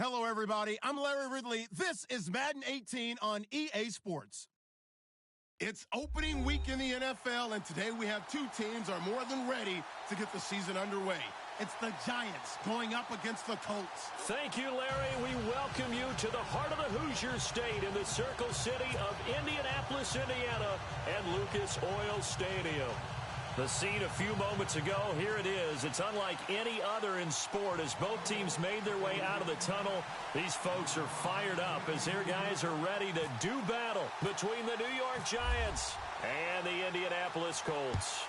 Hello, everybody. I'm Larry Ridley. This is Madden 18 on EA Sports. It's opening week in the NFL, and today we have two teams are more than ready to get the season underway. It's the Giants going up against the Colts. Thank you, Larry. We welcome you to the heart of the Hoosier State in the Circle City of Indianapolis, Indiana, and Lucas Oil Stadium. The scene a few moments ago, here it is. It's unlike any other in sport as both teams made their way out of the tunnel. These folks are fired up as their guys are ready to do battle between the New York Giants and the Indianapolis Colts.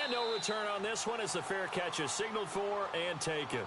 And no return on this one as the fair catch is signaled for and taken.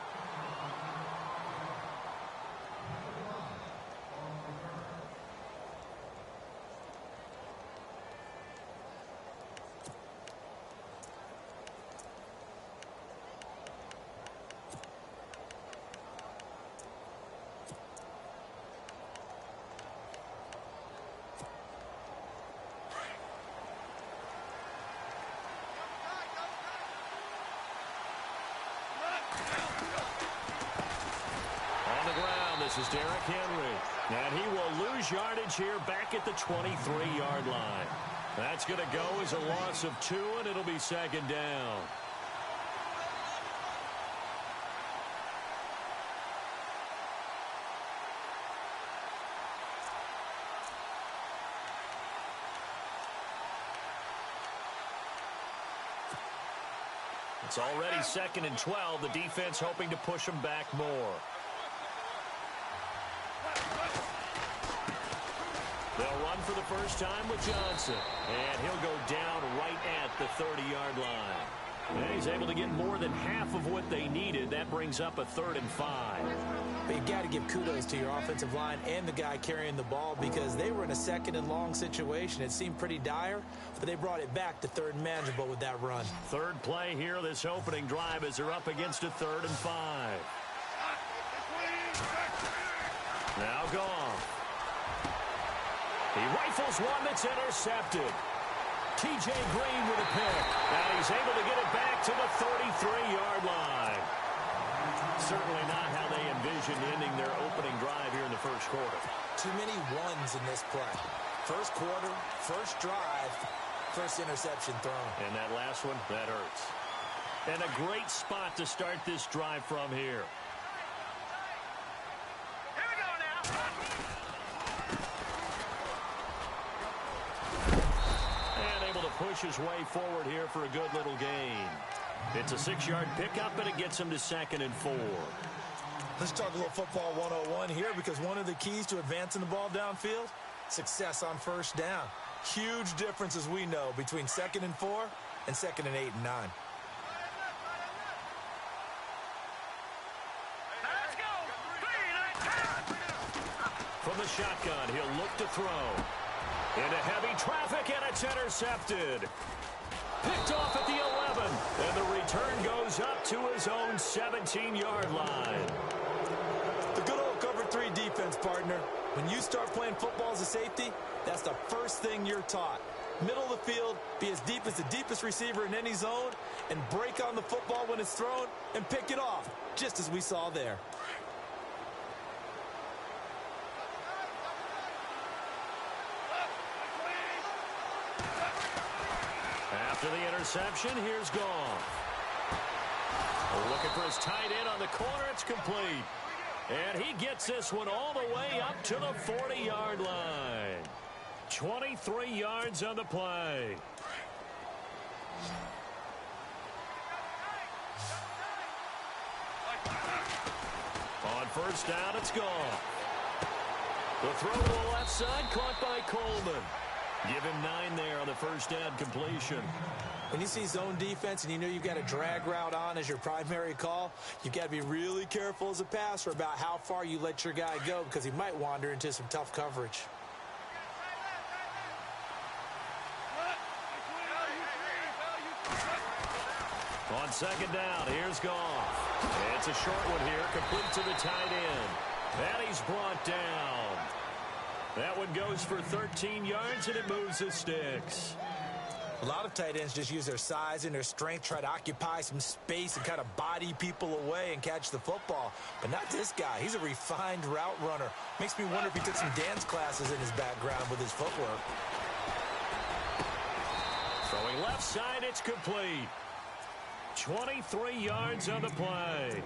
This is Derrick Henry, and he will lose yardage here back at the 23-yard line. That's going to go as a loss of 2, and it'll be second down. It's already second and 12. The defense hoping to push them back more. They'll run for the first time with Johnson, and he'll go down right at the 30-yard line. And he's able to get more than half of what they needed. That brings up a 3rd and 5. But you've got to give kudos to your offensive line and the guy carrying the ball because they were in a 2nd and long situation. It seemed pretty dire, but they brought it back to 3rd and manageable with that run. Third play here, this opening drive, as they're up against a 3rd and 5. Now gone. He rifles one that's intercepted. T.J. Green with a pick. And he's able to get it back to the 33-yard line. Certainly not how they envisioned ending their opening drive here in the first quarter. Too many ones in this play. First quarter, first drive, first interception thrown. And that last one, that hurts. And a great spot to start this drive from here. Push his way forward here for a good little gain. It's a 6-yard pickup, and it gets him to 2nd and 4. Let's talk a little football 101 here because one of the keys to advancing the ball downfield, success on first down. Huge difference, as we know, between 2nd and 4 and 2nd and 8 and 9. From the shotgun, he'll look to throw. Into heavy traffic, and it's intercepted. Picked off at the 11, and the return goes up to his own 17-yard line. The good old cover 3 defense, partner. When you start playing football as a safety, that's the first thing you're taught. Middle of the field, be as deep as the deepest receiver in any zone, and break on the football when it's thrown, and pick it off, just as we saw there. After the interception, here's Goff. Looking for his tight end on the corner. It's complete. And he gets this one all the way up to the 40-yard line. 23 yards on the play. On first down, it's Goff. The throw to the left side, caught by Coleman. Give him 9 there on the first down completion. When you see zone defense and you know you've got a drag route on as your primary call, you've got to be really careful as a passer about how far you let your guy go because he might wander into some tough coverage. On second down, here's Goff. It's a short one here, complete to the tight end. And he's brought down. That one goes for 13 yards, and it moves the sticks. A lot of tight ends just use their size and their strength, try to occupy some space and kind of body people away and catch the football. But not this guy. He's a refined route runner. Makes me wonder if he took some dance classes in his background with his footwork. Throwing left side, it's complete. 23 yards on the play.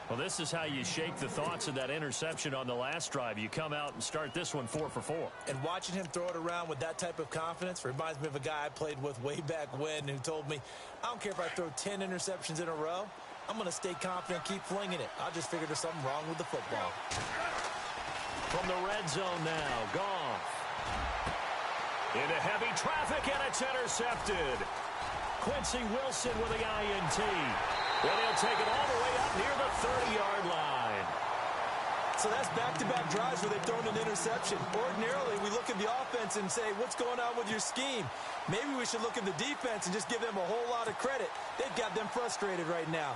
Well, this is how you shake the thoughts of that interception on the last drive. You come out and start this one 4 for 4. And watching him throw it around with that type of confidence reminds me of a guy I played with way back when who told me, I don't care if I throw 10 interceptions in a row. I'm going to stay confident, keep flinging it. I just figured there's something wrong with the football. From the red zone now, Goff. Into heavy traffic, and it's intercepted. Quincy Wilson with the INT. And he'll take it all the way up near the 30-yard line. So that's back-to-back drives where they've thrown an interception. Ordinarily, we look at the offense and say, what's going on with your scheme? Maybe we should look at the defense and just give them a whole lot of credit. They've got them frustrated right now.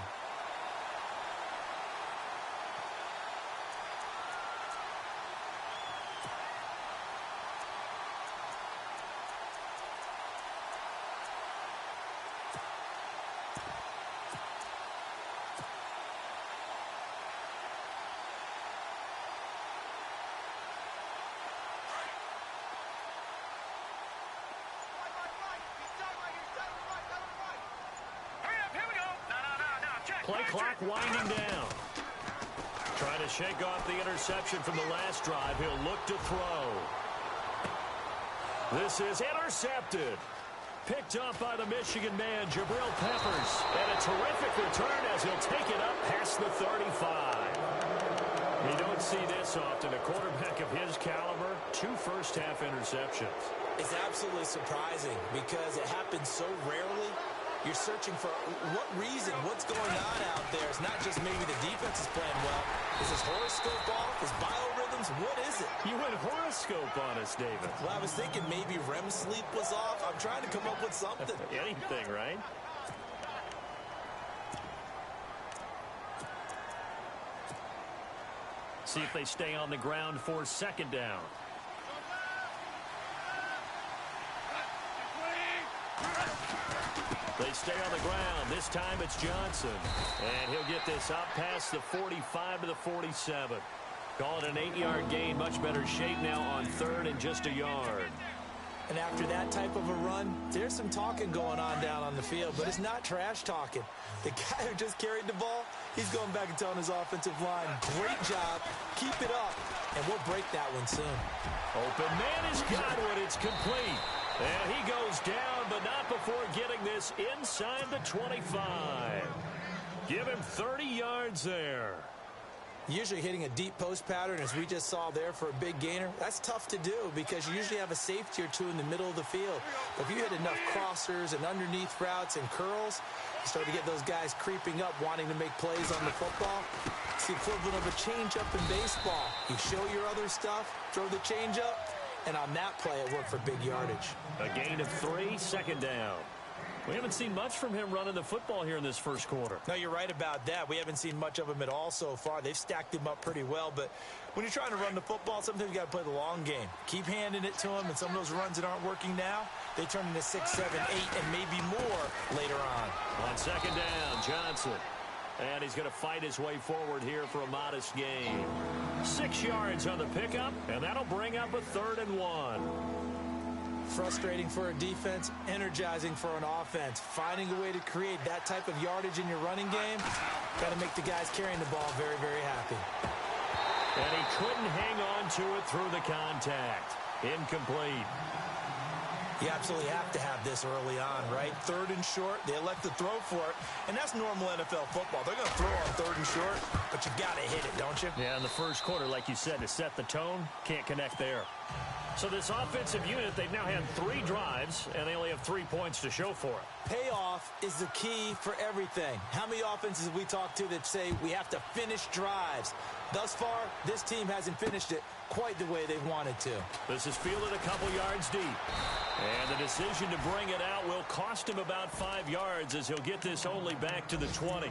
Play clock winding down. Trying to shake off the interception from the last drive. He'll look to throw. This is intercepted. Picked up by the Michigan man, Jabril Peppers. And a terrific return as he'll take it up past the 35. You don't see this often. A quarterback of his caliber, 2 first-half interceptions. It's absolutely surprising because it happens so rarely. You're searching for what reason, what's going on out there. It's not just maybe the defense is playing well. Is his horoscope off? His biorhythms? What is it? You went horoscope on us, David. Well, I was thinking maybe REM sleep was off. I'm trying to come up with something. Anything, right? See if they stay on the ground for second down. They stay on the ground. This time it's Johnson. And he'll get this up past the 45 to the 47. Call it an 8-yard gain. Much better shape now on third and just a yard. And after that type of a run, there's some talking going on down on the field, but it's not trash talking. The guy who just carried the ball, he's going back and telling his offensive line, great job, keep it up, and we'll break that one soon. Open man is Godwin. It's complete. And he goes down, but not before getting this inside the 25. Give him 30 yards there. Usually hitting a deep post pattern, as we just saw there for a big gainer, that's tough to do because you usually have a safety or two in the middle of the field. But if you hit enough crossers and underneath routes and curls, you start to get those guys creeping up, wanting to make plays on the football. It's the equivalent of a changeup in baseball. You show your other stuff, throw the changeup, and on that play, it worked for big yardage. A gain of 3, second down. We haven't seen much from him running the football here in this first quarter. No, you're right about that. We haven't seen much of him at all so far. They've stacked him up pretty well, but when you're trying to run the football, sometimes you got to play the long game. Keep handing it to him, and some of those runs that aren't working now, they turn into 6, 7, 8, and maybe more later on. On second down, Johnson. And he's going to fight his way forward here for a modest gain. 6 yards on the pickup, and that'll bring up a 3rd and 1. Frustrating for a defense, energizing for an offense. Finding a way to create that type of yardage in your running game, got to make the guys carrying the ball very, very happy. And he couldn't hang on to it through the contact. Incomplete. You absolutely have to have this early on, right? 3rd and short, they elect to throw for it, and that's normal NFL football. They're going to throw on 3rd and short, but you got to hit it, don't you? Yeah, in the first quarter, like you said, to set the tone, can't connect there. So this offensive unit, they've now had 3 drives, and they only have 3 points to show for it. Payoff is the key for everything. How many offenses have we talked to that say we have to finish drives? Thus far, this team hasn't finished it quite the way they've wanted to. This is fielded a couple yards deep. And the decision to bring it out will cost him about 5 yards as he'll get this only back to the 20.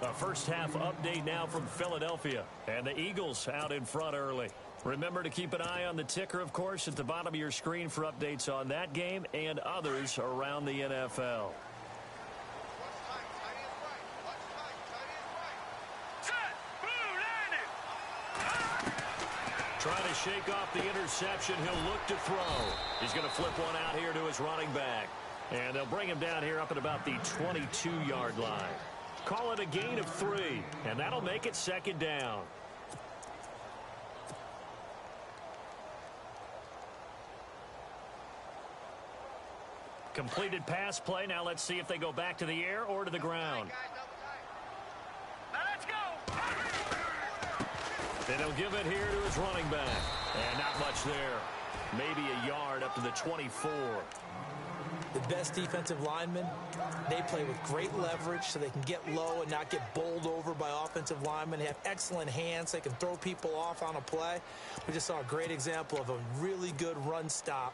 A first half update now from Philadelphia. And the Eagles out in front early. Remember to keep an eye on the ticker, of course, at the bottom of your screen for updates on that game and others around the NFL. Trying to shake off the interception. He'll look to throw. He's going to flip one out here to his running back. And they'll bring him down here up at about the 22-yard line. Call it a gain of 3, and that'll make it second down. Completed pass play. Now let's see if they go back to the air or to the ground. Let's go. And he'll give it here to his running back. And not much there. Maybe a yard up to the 24. The best defensive linemen, they play with great leverage so they can get low and not get bowled over by offensive linemen. They have excellent hands. They can throw people off on a play. We just saw a great example of a really good run stop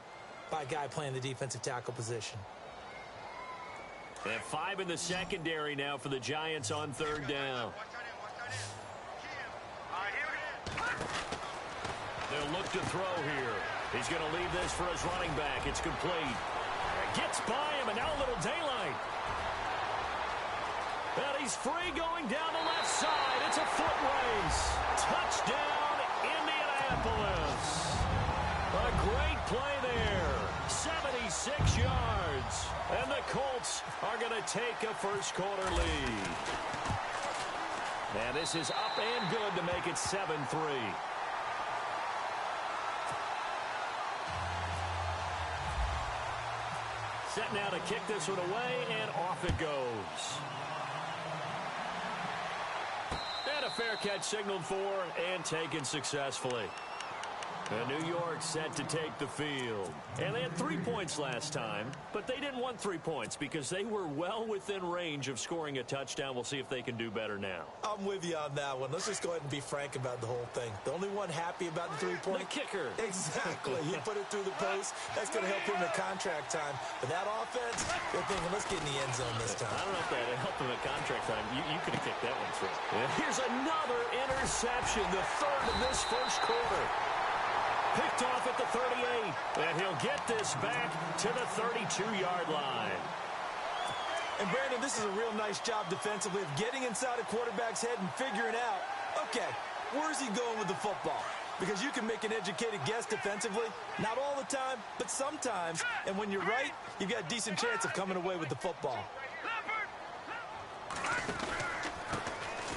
by a guy playing the defensive tackle position. They have 5 in the secondary now for the Giants on third down. They'll look to throw here. He's going to leave this for his running back. It's complete. Gets by him, and now a little daylight. And he's free going down the left side. It's a foot race. Touchdown, Indianapolis. A great play there. 76 yards. And the Colts are going to take a first-quarter lead. And this is up and good to make it 7-3. Set now to kick this one away, and off it goes. And a fair catch signaled for and taken successfully. And New York set to take the field. And they had 3 points last time, but they didn't want 3 points because they were well within range of scoring a touchdown. We'll see if they can do better now. I'm with you on that one. Let's just go ahead and be frank about the whole thing. The only one happy about the 3-point. The kicker. Exactly. He put it through the post. That's going to help him at contract time. But that offense, they're thinking, let's get in the end zone this time. I don't know if that helped him at contract time. You could have kicked that one through. Yeah. Here's another interception, the third of this first quarter. Picked off at the 38, and he'll get this back to the 32-yard line. And, Brandon, this is a real nice job defensively of getting inside a quarterback's head and figuring out, okay, where's he going with the football? Because you can make an educated guess defensively, not all the time, but sometimes. And when you're right, you've got a decent chance of coming away with the football.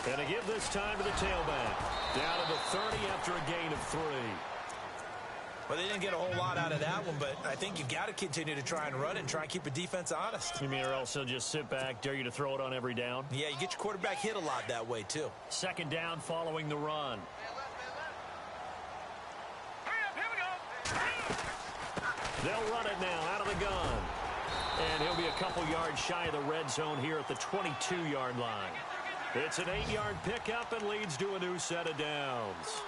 And to give this time to the tailback. Down to the 30 after a gain of 3. Well, they didn't get a whole lot out of that one, but I think you've got to continue to try and run and try and keep a defense honest. You mean or else they'll just sit back, dare you to throw it on every down? Yeah, you get your quarterback hit a lot that way, too. Second down following the run. They'll run it now out of the gun. And he'll be a couple yards shy of the red zone here at the 22-yard line. It's an 8-yard pickup and leads to a new set of downs.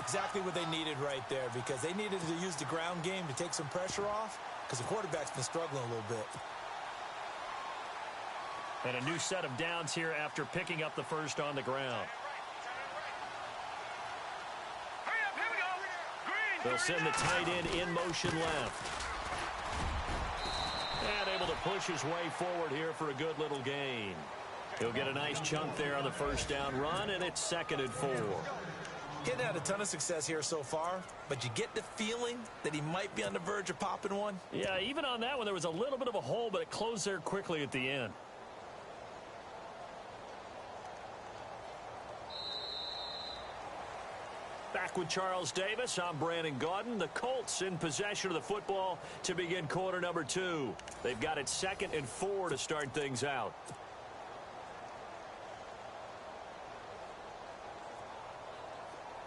Exactly what they needed right there, because they needed to use the ground game to take some pressure off, because the quarterback's been struggling a little bit. And a new set of downs here after picking up the first on the ground. They'll send the tight end in motion left. And able to push his way forward here for a good little gain. He'll get a nice chunk there on the first down run, and it's 2nd and 4. Getting had a ton of success here so far, but you get the feeling that he might be on the verge of popping one. Yeah, even on that one, there was a little bit of a hole, but it closed there quickly at the end. Back with Charles Davis, I'm Brandon Gaudin. The Colts in possession of the football to begin quarter number 2. They've got it 2nd and 4 to start things out.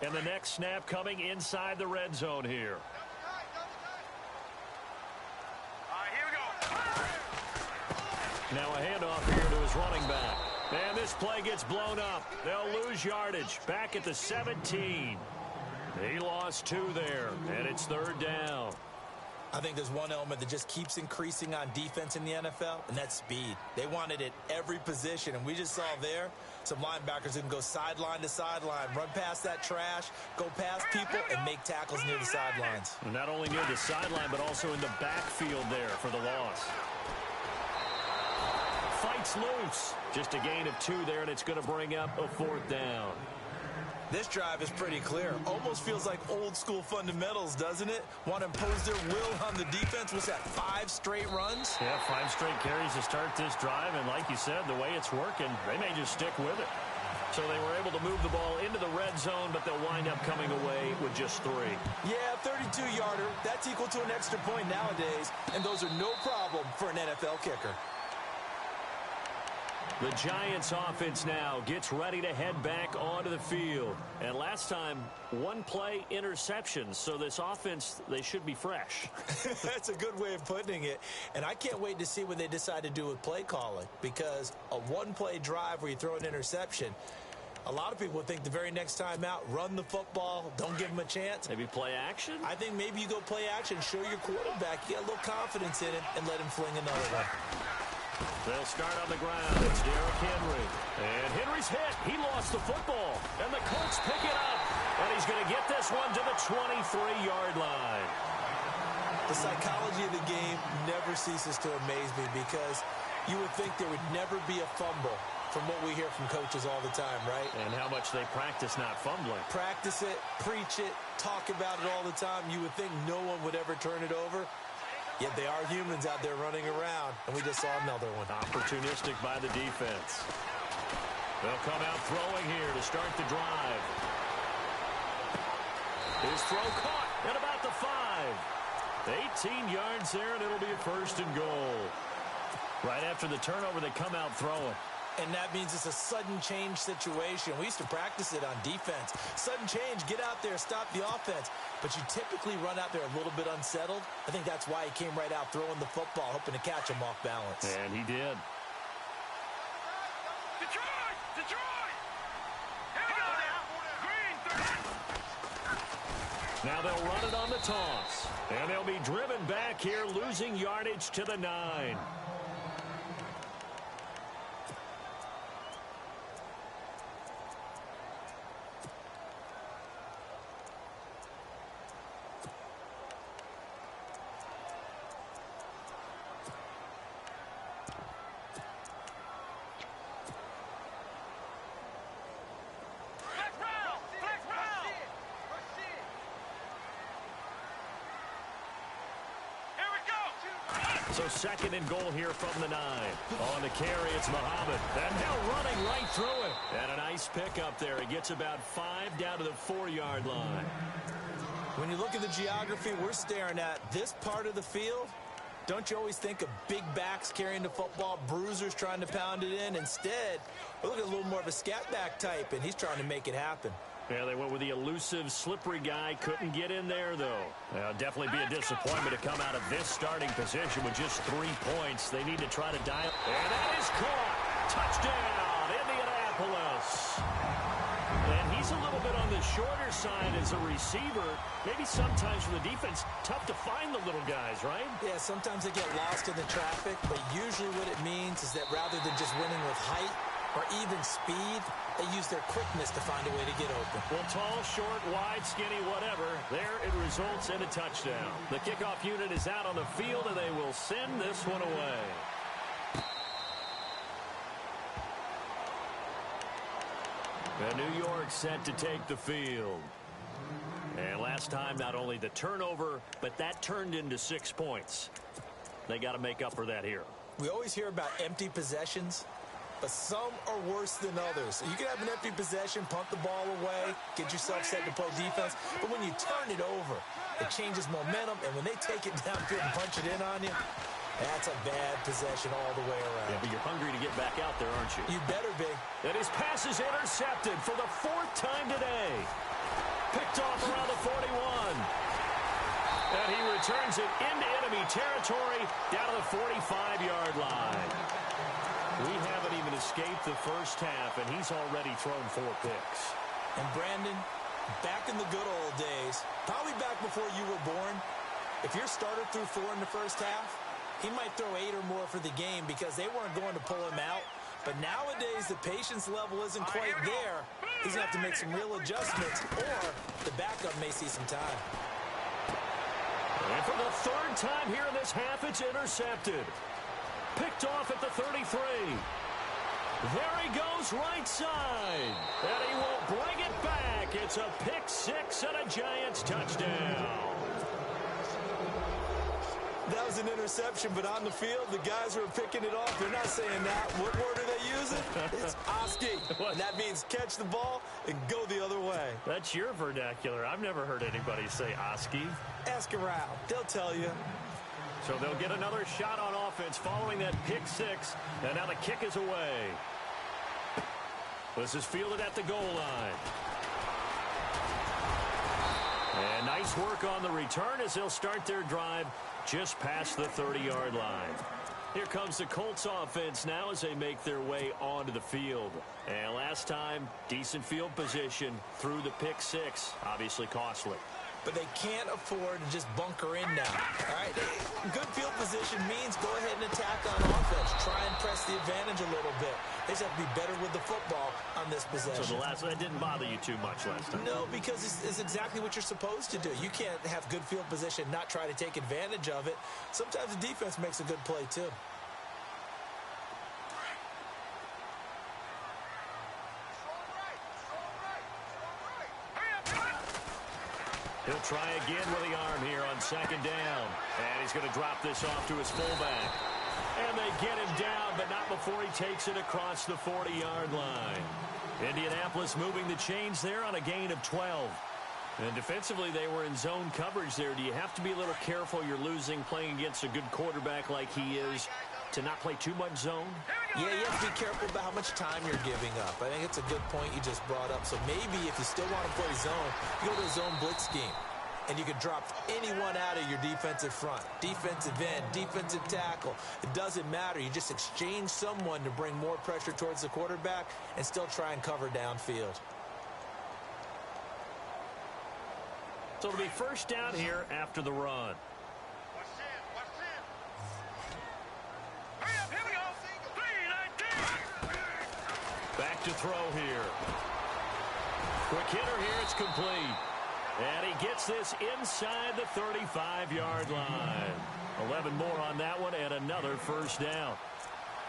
And the next snap coming inside the red zone here. Now a handoff here to his running back. And this play gets blown up. They'll lose yardage. Back at the 17. He lost 2 there, and it's 3rd down. I think there's one element that just keeps increasing on defense in the NFL, and that's speed. They want it at every position, and we just saw there some linebackers who can go sideline to sideline, run past that trash, go past people, and make tackles near the sidelines. And not only near the sideline, but also in the backfield there for the loss. Fights loose. Just a gain of 2 there, and it's going to bring up a 4th down. This drive is pretty clear. Almost feels like old-school fundamentals, doesn't it? Want to impose their will on the defense. Was that 5 straight runs? Yeah, 5 straight carries to start this drive, and like you said, the way it's working, they may just stick with it. So they were able to move the ball into the red zone, but they'll wind up coming away with just 3. Yeah, 32-yarder. That's equal to an extra point nowadays, and those are no problem for an NFL kicker. The Giants offense now gets ready to head back onto the field. And last time, 1-play interceptions. So this offense, they should be fresh. That's a good way of putting it. And I can't wait to see what they decide to do with play calling. Because a 1-play drive where you throw an interception, a lot of people think the very next time out, run the football, don't give them a chance. Maybe play action? I think maybe you go play action, show your quarterback, you get a little confidence in it, and let him fling another one. They'll start on the ground. It's Derrick Henry. And Henry's hit. He lost the football. And the Colts pick it up. And he's going to get this one to the 23-yard line. The psychology of the game never ceases to amaze me because you would think there would never be a fumble from what we hear from coaches all the time, right? And how much they practice not fumbling. Practice it, preach it, talk about it all the time. You would think no one would ever turn it over. Yet they are humans out there running around, and we just saw another one. Opportunistic by the defense. They'll come out throwing here to start the drive. His throw caught at about the 5. 18 yards there, and it'll be a 1st and goal. Right after the turnover, they come out throwing. And that means it's a sudden change situation. We used to practice it on defense. Sudden change, get out there, stop the offense. But you typically run out there a little bit unsettled. I think that's why he came right out throwing the football, hoping to catch him off balance. And he did. Detroit! Detroit! Here we go now. Green 30. Now they'll run it on the toss. And they'll be driven back here, losing yardage to the 9. So 2nd and goal here from the 9. On the carry, it's Muhammad. And now running right through it. And a nice pickup there. He gets about 5 down to the 4-yard line. When you look at the geography we're staring at, this part of the field, don't you always think of big backs carrying the football, bruisers trying to pound it in? Instead, we're looking at a little more of a scat back type, and he's trying to make it happen. Yeah, they went with the elusive, slippery guy. Couldn't get in there, though. Definitely be a disappointment to come out of this starting position with just 3 points. They need to try to dial. And that is caught. Touchdown, Indianapolis. And he's a little bit on the shorter side as a receiver. Maybe sometimes for the defense, tough to find the little guys, right? Yeah, sometimes they get lost in the traffic, but usually what it means is that rather than just winning with height or even speed, they use their quickness to find a way to get open. Well, tall, short, wide, skinny, whatever. There it results in a touchdown. The kickoff unit is out on the field, and they will send this one away. And New York set to take the field. And last time, not only the turnover, but that turned into 6 points. They got to make up for that here. We always hear about empty possessions, but some are worse than others. You can have an empty possession, punt the ball away, get yourself set to play defense, but when you turn it over, it changes momentum, and when they take it downfield and punch it in on you, that's a bad possession all the way around. Yeah, but you're hungry to get back out there, aren't you? You better be. And his pass is intercepted for the 4th time today. Picked off around the 41. And he returns it into enemy territory down to the 45-yard line. We haven't even escaped the first half, and he's already thrown 4 picks. And Brandon, back in the good old days, probably back before you were born, If your starter threw 4 in the first half, he might throw 8 or more for the game because they weren't going to pull him out. But nowadays, the patience level isn't quite there. He's going to have to make some real adjustments, or the backup may see some time. And for the third time here in this half, it's intercepted. Picked off at the 33. There he goes right side. And he will bring it back. It's a pick 6 and a Giants touchdown. That was an interception, but on the field, the guys who are picking it off, they're not saying that. What word are they using? It's Oski. And that means catch the ball and go the other way. That's your vernacular. I've never heard anybody say Oski. Ask around. They'll tell you. So they'll get another shot on offense following that pick 6. And now the kick is away. This is fielded at the goal line. And nice work on the return as they'll start their drive just past the 30-yard line. Here comes the Colts offense now as they make their way onto the field. And last time, decent field position through the pick 6. Obviously costly. But they can't afford to just bunker in now. All right? Good field position means go ahead and attack on offense. Try and press the advantage a little bit. They just have to be better with the football on this possession. So that didn't bother you too much last time? No, because it's exactly what you're supposed to do. You can't have good field position, not try to take advantage of it. Sometimes the defense makes a good play, too. He'll try again with the arm here on second down. And he's going to drop this off to his fullback. And they get him down, but not before he takes it across the 40-yard line. Indianapolis moving the chains there on a gain of 12. And defensively, they were in zone coverage there. Do you have to be a little careful you're losing playing against a good quarterback like he is to not play too much zone? Yeah, you have to be careful about how much time you're giving up. I think it's a good point you just brought up. So maybe if you still want to play zone, you go to a zone blitz scheme. And you can drop anyone out of your defensive front. Defensive end, defensive tackle. It doesn't matter. You just exchange someone to bring more pressure towards the quarterback and still try and cover downfield. So it'll be first down here after the run. Back to throw here. Quick hitter here. It's complete. And he gets this inside the 35-yard line. 11 more on that one and another first down.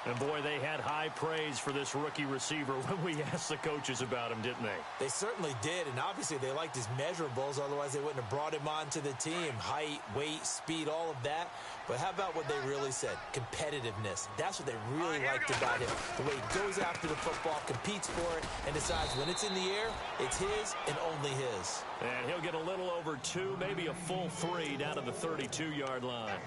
And, boy, they had high praise for this rookie receiver when we asked the coaches about him, didn't they? They certainly did, and obviously they liked his measurables. Otherwise, they wouldn't have brought him onto the team. Height, weight, speed, all of that. But how about what they really said? Competitiveness. That's what they really liked about him. The way he goes after the football, competes for it, and decides when it's in the air, it's his and only his. And he'll get a little over 2, maybe a full 3 down to the 32-yard line.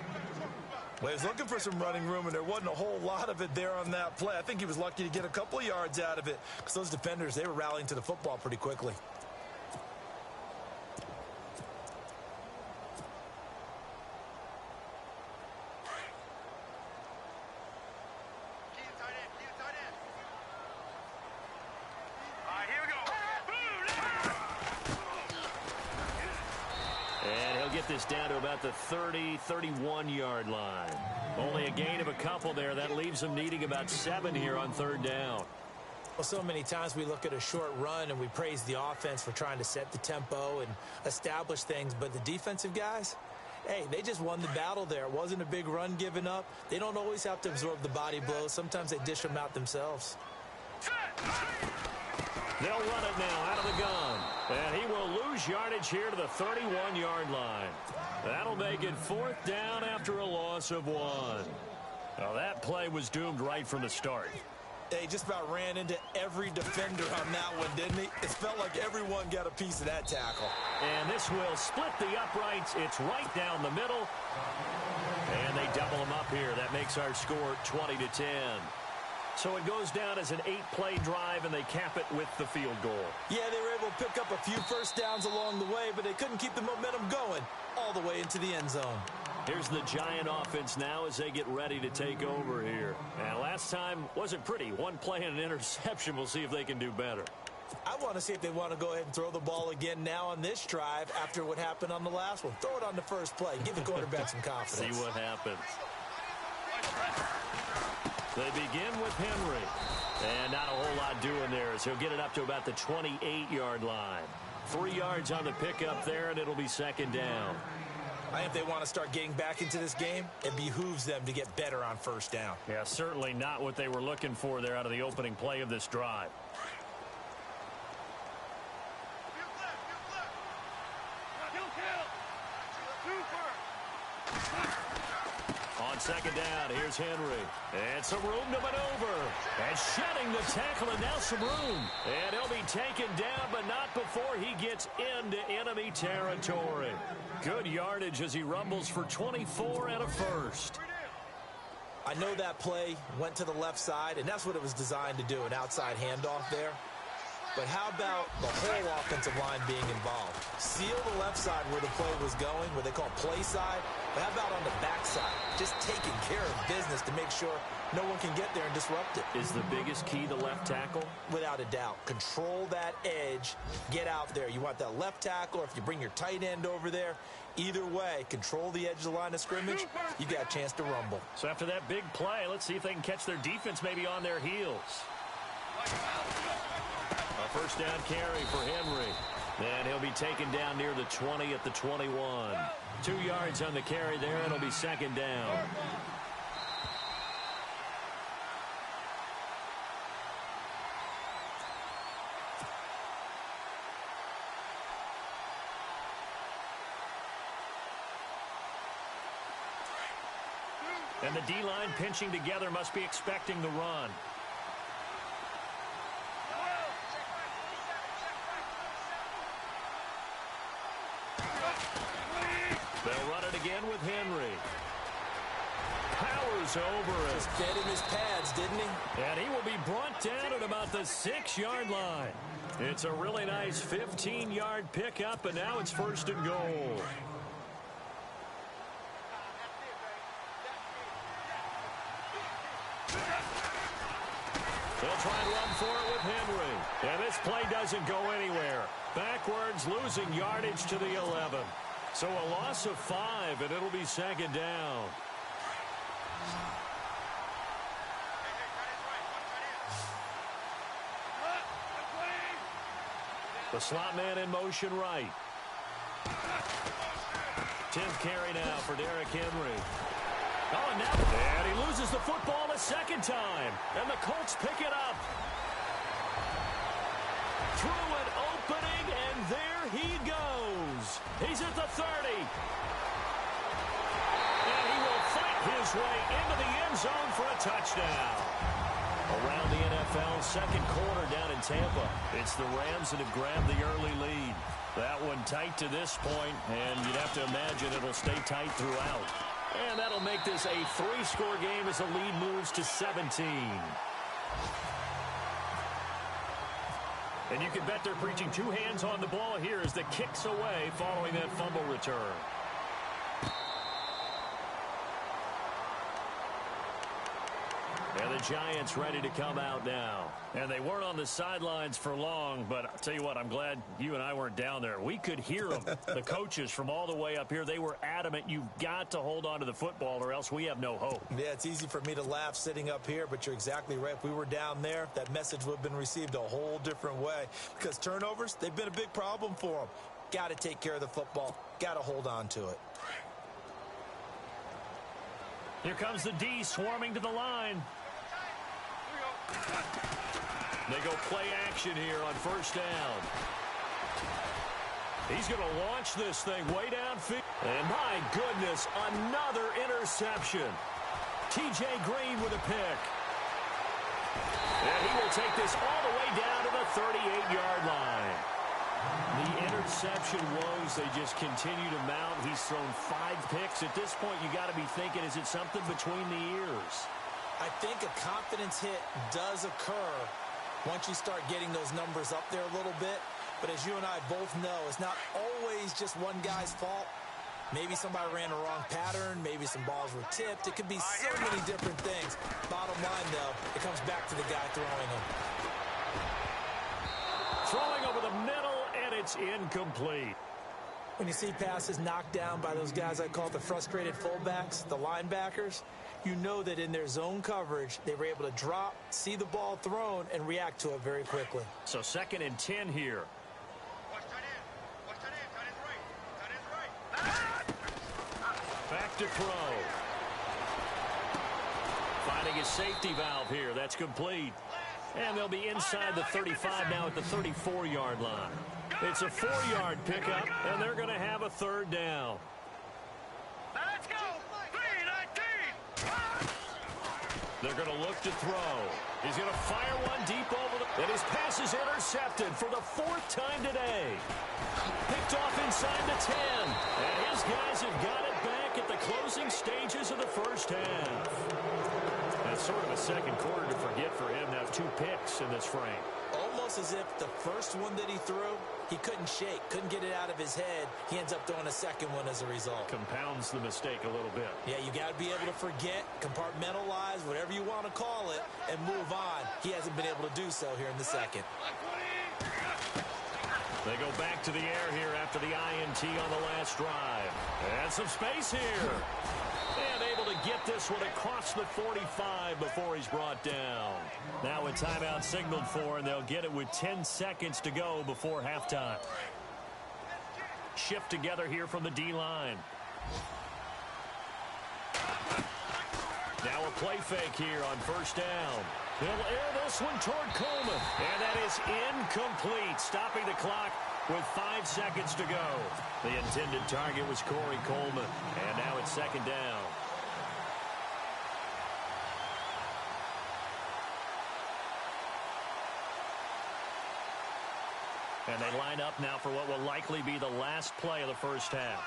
Well, he was looking for some running room, and there wasn't a whole lot of it there on that play. I think he was lucky to get a couple of yards out of it because those defenders, they were rallying to the football pretty quickly. This down to about the 31-yard line. Only a gain of a couple there. That leaves them needing about 7 here on third down. Well, so many times we look at a short run and we praise the offense for trying to set the tempo and establish things. But the defensive guys, hey, they just won the battle there. It wasn't a big run given up. They don't always have to absorb the body blows. Sometimes they dish them out themselves. They'll run it now out of the gun. And he will lose yardage here to the 31-yard line. That'll make it 4th down after a loss of 1. Now that play was doomed right from the start. He just about ran into every defender on that one, didn't he? It felt like everyone got a piece of that tackle. And this will split the uprights. It's right down the middle. And they double them up here. That makes our score 20-10. So it goes down as an 8-play drive, and they cap it with the field goal. Yeah, they were able to pick up a few first downs along the way, but they couldn't keep the momentum going all the way into the end zone. Here's the Giant offense now as they get ready to take over here. And last time wasn't pretty. 1 play and an interception. We'll see if they can do better. I want to see if they want to go ahead and throw the ball again now on this drive after what happened on the last one. Throw it on the first play. Give the quarterback some confidence. See what happens. They begin with Henry. And not a whole lot doing there as he'll get it up to about the 28-yard line. 3 yards on the pickup there, and it'll be second down. I think if they want to start getting back into this game, it behooves them to get better on first down. Yeah, certainly not what they were looking for there out of the opening play of this drive. On second down, here's Henry. And some room to maneuver. And shedding the tackle, and now some room. And he'll be taken down, but not before he gets into enemy territory. Good yardage as he rumbles for 24 and a first. I know that play went to the left side, and that's what it was designed to do, an outside handoff there. But how about the whole offensive line being involved? Seal the left side where the play was going, what they call play side. But how about on the back side? Just taking care of business to make sure no one can get there and disrupt it. Is the biggest key the left tackle? Without a doubt. Control that edge. Get out there. You want that left tackle, or if you bring your tight end over there, either way, control the edge of the line of scrimmage, you got a chance to rumble. So after that big play, let's see if they can catch their defense maybe on their heels. A first down carry for Henry. And he'll be taken down near the 20 at the 21. 2 yards on the carry there, and it'll be second down. And the D-line pinching together must be expecting the run. They'll run it again with Henry. Powers over it. Just fed him his pads, didn't he? And he will be brought down at about the 6-yard line. It's a really nice 15-yard pickup, and now it's first and goal. They'll try and run for it with Henry. And this play doesn't go anywhere. Backwards, losing yardage to the 11. So a loss of 5, and it'll be second down. The slot man in motion right. 10th carry now for Derrick Henry. Oh, and he loses the football a second time. And the Colts pick it up. Through an opening, and there he goes. He's at the 30. And he will fight his way into the end zone for a touchdown. Around the NFL, second quarter down in Tampa. It's the Rams that have grabbed the early lead. That one tight to this point, and you'd have to imagine it'll stay tight throughout. And that'll make this a 3-score game as the lead moves to 17. And you can bet they're preaching 2 hands on the ball here as the kick's away following that fumble return. And the Giants ready to come out now. And they weren't on the sidelines for long, but I'll tell you what, I'm glad you and I weren't down there. We could hear them. The coaches from all the way up here, they were adamant, you've got to hold on to the football or else we have no hope. Yeah, it's easy for me to laugh sitting up here, but you're exactly right. If we were down there, that message would have been received a whole different way. Because turnovers, they've been a big problem for them. Got to take care of the football. Got to hold on to it. Here comes the D swarming to the line. They go play action here on first down. He's going to launch this thing way downfield. And my goodness, another interception. T.J. Green with a pick. And he will take this all the way down to the 38-yard line. The interception woes, they just continue to mount. He's thrown 5 picks. At this point, you got to be thinking, is it something between the ears? I think a confidence hit does occur once you start getting those numbers up there a little bit. But as you and I both know, it's not always just one guy's fault. Maybe somebody ran a wrong pattern. Maybe some balls were tipped. It could be so many different things. Bottom line, though, it comes back to the guy throwing them. throwing over the middle, and it's incomplete. When you see passes knocked down by those guys I call the frustrated fullbacks, the linebackers, you know that in their zone coverage, they were able to drop, see the ball thrown, and react to it very quickly. So 2nd and 10 here. Back to throw. Finding his safety valve here. That's complete. And they'll be inside the 35 now at the 34-yard line. It's a 4-yard pickup, and they're going to have a 3rd down. Let's go. 3-19. They're going to look to throw. He's going to fire one deep over the... And his pass is intercepted for the 4th time today. Picked off inside the 10. And his guys have got it back at the closing stages of the first half. That's sort of a second quarter to forget for him. Now 2 picks in this frame. Almost as if the first one that he threw, he couldn't shake, couldn't get it out of his head. He ends up throwing a second one as a result. Compounds the mistake a little bit. Yeah, you got to be able to forget, compartmentalize, whatever you want to call it, and move on. He hasn't been able to do so here in the second. They go back to the air here after the INT on the last drive. And some space here. And able to get this one across the 45 before he's brought down. Now a timeout signaled for, and they'll get it with 10 seconds to go before halftime. Shift together here from the D-line. Now a play fake here on 1st down. He'll air this one toward Coleman. And that is incomplete, stopping the clock with 5 seconds to go. The intended target was Corey Coleman. And now it's 2nd down. And they line up now for what will likely be the last play of the first half.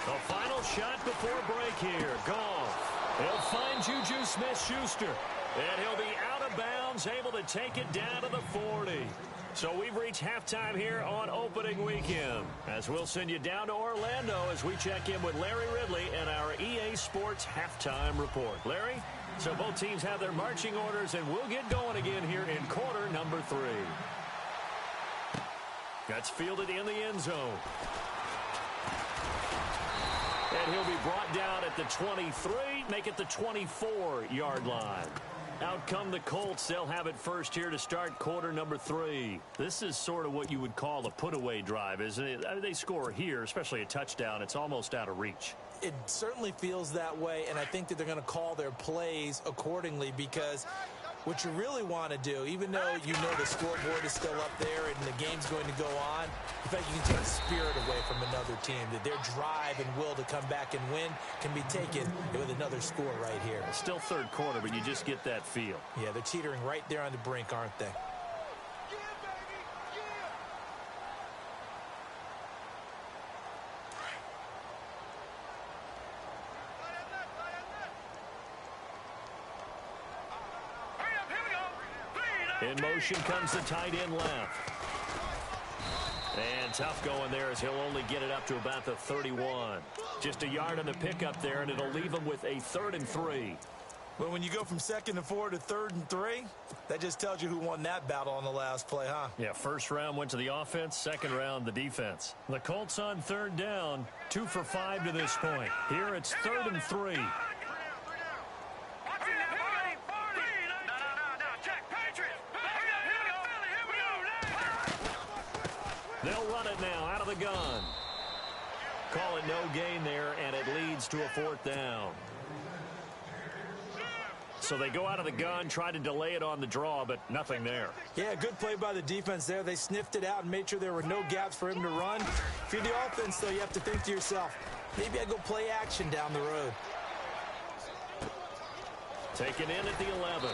The final shot before break here. Goff. He'll find Juju Smith-Schuster. And he'll be out of bounds, able to take it down to the 40. So we've reached halftime here on opening weekend. As we'll send you down to Orlando as we check in with Larry Ridley and our EA Sports Halftime Report. Larry? So both teams have their marching orders, and we'll get going again here in quarter number 3. That's fielded in the end zone. And he'll be brought down at the 23, make it the 24-yard line. Out come the Colts. They'll have it first here to start quarter number 3. This is sort of what you would call a put-away drive, isn't it? I mean, they score here, especially a touchdown. It's almost out of reach. It certainly feels that way, and I think that they're going to call their plays accordingly, because what you really want to do, even though you know the scoreboard is still up there and the game's going to go on, in fact, you can take spirit away from another team, that their drive and will to come back and win can be taken with another score right here. It's still 3rd quarter, but you just get that feel. Yeah, they're teetering right there on the brink, aren't they? In motion comes the tight end left. And tough going there as he'll only get it up to about the 31. Just a yard on the pickup there, and it'll leave him with a 3rd and 3. Well, when you go from 2nd and 4 to 3rd and 3, that just tells you who won that battle on the last play, huh? Yeah, 1st round went to the offense, 2nd round the defense. The Colts on 3rd down, 2 for 5 to this point. Here it's 3rd and 3. They'll run it now out of the gun. Call it no gain there, and it leads to a 4th down. So they go out of the gun, try to delay it on the draw, but nothing there. Yeah, good play by the defense there. They sniffed it out and made sure there were no gaps for him to run. If you're the offense, though, you have to think to yourself, maybe I go play action down the road. Taken in at the 11.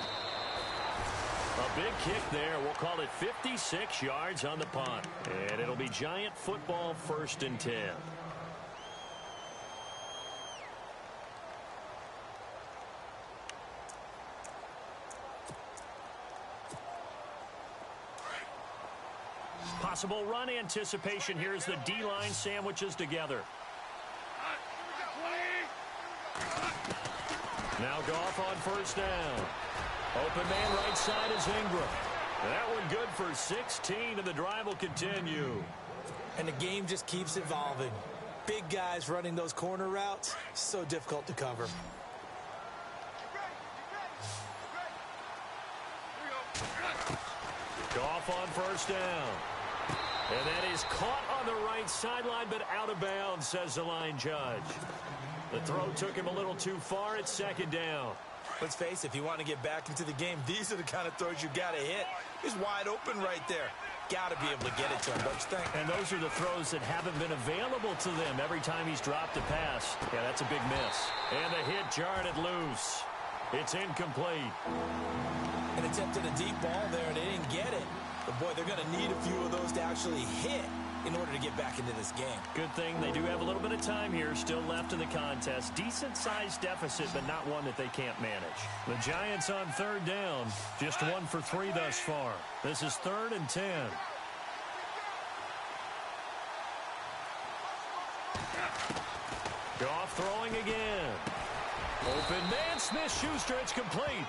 A big kick there. We'll call it 56 yards on the punt. And it'll be Giant football, 1st and 10. Possible run anticipation here as the D-line sandwiches together. Now Goff on 1st down. Open man right side is Ingram. That one good for 16, and the drive will continue. And the game just keeps evolving. Big guys running those corner routes, so difficult to cover. Goff on first down. And that is caught on the right sideline, but out of bounds, says the line judge. The throw took him a little too far at second down. Let's face it, if you want to get back into the game, these are the kind of throws you got to hit. He's wide open right there. Got to be able to get it to him, don't you think? And those are the throws that haven't been available to them every time he's dropped a pass. Yeah, that's a big miss. And the hit jarred it loose. It's incomplete. And attempted a deep ball there, and they didn't get it. But, boy, they're going to need a few of those to actually hit in order to get back into this game. Good thing they do have a little bit of time here still left in the contest. Decent-sized deficit, but not one that they can't manage. The Giants on third down. Just 1 for 3 thus far. This is 3rd and 10. Goff throwing again. Open man, Smith-Schuster, it's complete.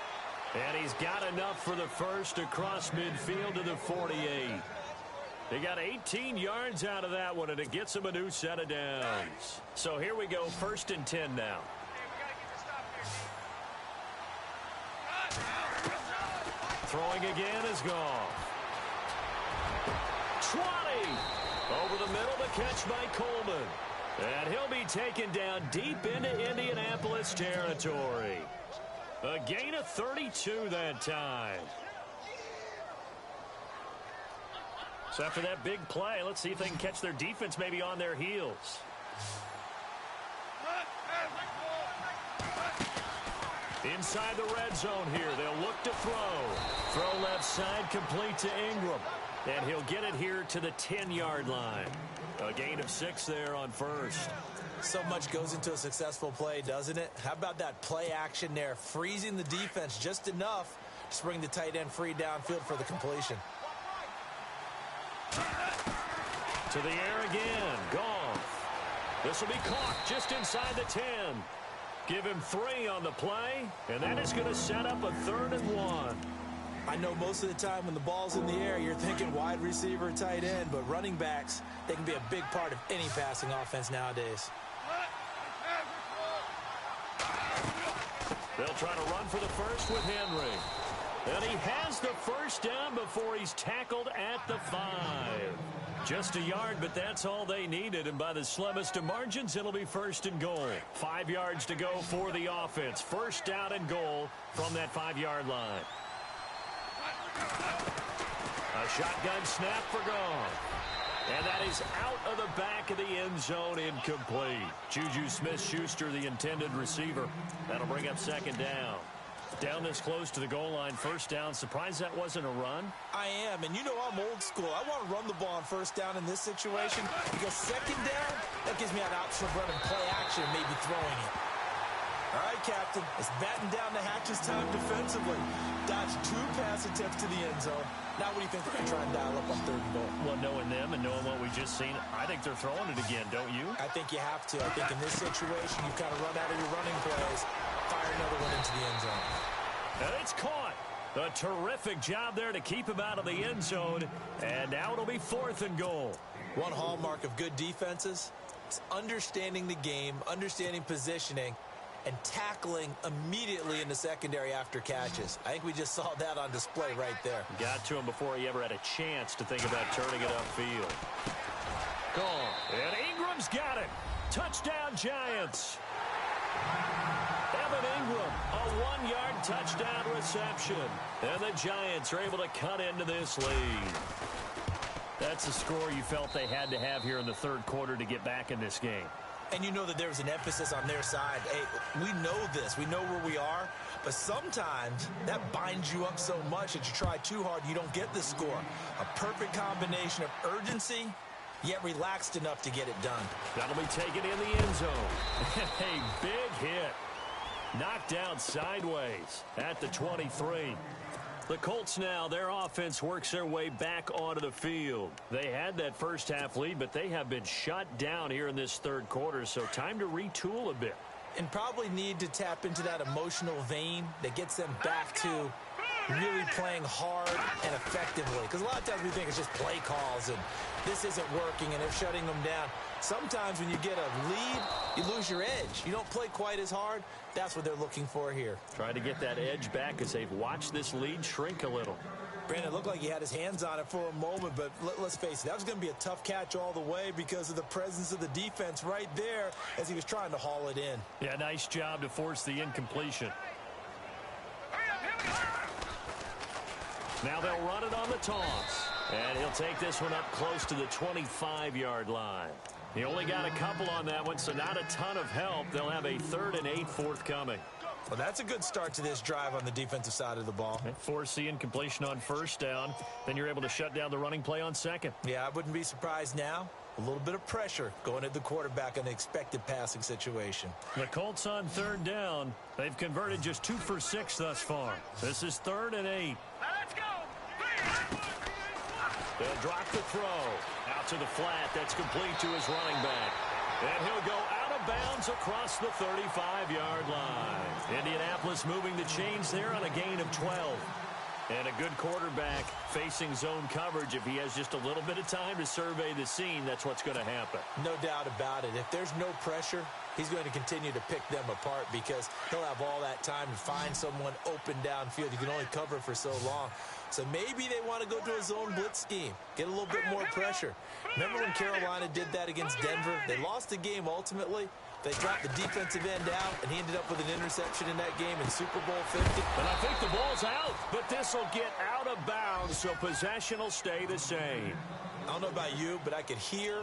And he's got enough for the first across midfield to the 48. They got 18 yards out of that one, and it gets them a new set of downs. So here we go, 1st and 10 now. Throwing again is Goff. 20. Over the middle, the catch by Coleman. And he'll be taken down deep into Indianapolis territory. A gain of 32 that time. So after that big play, let's see if they can catch their defense maybe on their heels. Inside the red zone here, they'll look to throw. Throw left side, complete to Ingram. And he'll get it here to the 10-yard line. A gain of 6 there on first. So much goes into a successful play, doesn't it? How about that play action there, freezing the defense just enough to bring the tight end free downfield for the completion. To the air again, Goff. This will be caught just inside the 10. Give him 3 on the play, and that is going to set up a 3rd and 1. I know most of the time when the ball's in the air, you're thinking wide receiver, tight end, but running backs, they can be a big part of any passing offense nowadays. They'll try to run for the first with Henry. And he has the first down before he's tackled at the 5. Just a yard, but that's all they needed. And by the slimmest of margins, it'll be 1st and goal. 5 yards to go for the offense. First down and goal from that 5-yard line. A shotgun snap for Goff. And that is out of the back of the end zone, incomplete. Juju Smith-Schuster, the intended receiver. That'll bring up 2nd down. Down this close to the goal line, 1st down. Surprised that wasn't a run? I am, and you know I'm old school. I want to run the ball on 1st down in this situation because 2nd down, that gives me an option of running play action and maybe throwing it. All right, Captain, it's batten down the hatches time defensively. Dodge 2 pass attempts to the end zone. Now what do you think they're going to try and dial up on 3rd and goal? Well, knowing them and knowing what we just seen, I think they're throwing it again, don't you? I think you have to. I think in this situation, you kind of run out of your running plays, fire another one into the end zone. And it's caught. A terrific job there to keep him out of the end zone. And now it'll be 4th and goal. One hallmark of good defenses is understanding the game, understanding positioning, and tackling immediately in the secondary after catches. I think we just saw that on display right there. Got to him before he ever had a chance to think about turning it upfield. Gone. And Ingram's got it. Touchdown, Giants. Evan Ingram, a 1-yard touchdown reception. And the Giants are able to cut into this lead. That's a score you felt they had to have here in the 3rd quarter to get back in this game. And you know that there was an emphasis on their side. Hey, we know this. We know where we are. But sometimes that binds you up so much that you try too hard, you don't get the score. A perfect combination of urgency, yet relaxed enough to get it done. That'll be taken in the end zone. A big hit. Knocked down sideways at the 23. The Colts now, their offense works their way back onto the field. They had that first half lead, but they have been shut down here in this 3rd quarter, so time to retool a bit. And probably need to tap into that emotional vein that gets them back to really playing hard and effectively. Because a lot of times we think it's just play calls and this isn't working and they're shutting them down. Sometimes when you get a lead, you lose your edge. You don't play quite as hard. That's what they're looking for here. Trying to get that edge back as they've watched this lead shrink a little. Brandon, it looked like he had his hands on it for a moment, but let's face it, that was going to be a tough catch all the way because of the presence of the defense right there as he was trying to haul it in. Yeah, nice job to force the incompletion. Now they'll run it on the toss. And he'll take this one up close to the 25-yard line. He only got a couple on that one, so not a ton of help. They'll have a 3rd and 8 forthcoming. Well, that's a good start to this drive on the defensive side of the ball. And force the incompletion on 1st down. Then you're able to shut down the running play on 2nd. Yeah, I wouldn't be surprised now. A little bit of pressure going at the quarterback in an expected passing situation. The Colts on 3rd down. They've converted just 2 for 6 thus far. This is 3rd and 8. Let's go. They'll drop the throw. Out to the flat. That's complete to his running back. And he'll go out of bounds across the 35-yard line. Indianapolis moving the chains there on a gain of 12. And a good quarterback facing zone coverage. If he has just a little bit of time to survey the scene, that's what's going to happen. No doubt about it. If there's no pressure, he's going to continue to pick them apart because he'll have all that time to find someone open downfield. You can only cover for so long. So maybe they want to go to a zone blitz scheme, get a little bit more pressure. Remember when Carolina did that against Denver? They lost the game ultimately. They dropped the defensive end out, and he ended up with an interception in that game in Super Bowl 50. But I think the ball's out, but this will get out of bounds, so possession will stay the same. I don't know about you, but I could hear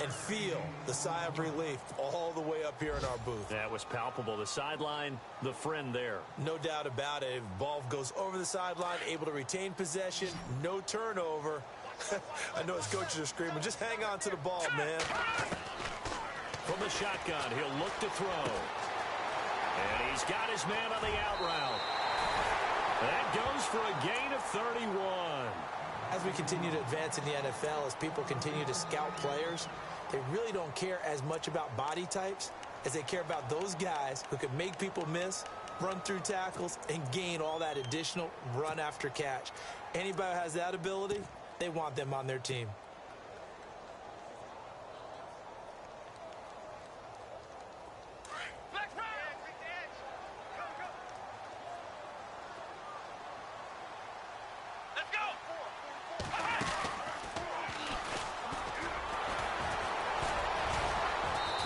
and feel the sigh of relief all the way up here in our booth. That was palpable. The sideline, the friend there. No doubt about it. Ball goes over the sideline, able to retain possession, no turnover. I know his coaches are screaming, just hang on to the ball, man. From the shotgun, he'll look to throw. And he's got his man on the out route. That goes for a gain of 31. As we continue to advance in the NFL, as people continue to scout players, they really don't care as much about body types as they care about those guys who can make people miss, run through tackles, and gain all that additional run after catch. Anybody who has that ability, they want them on their team.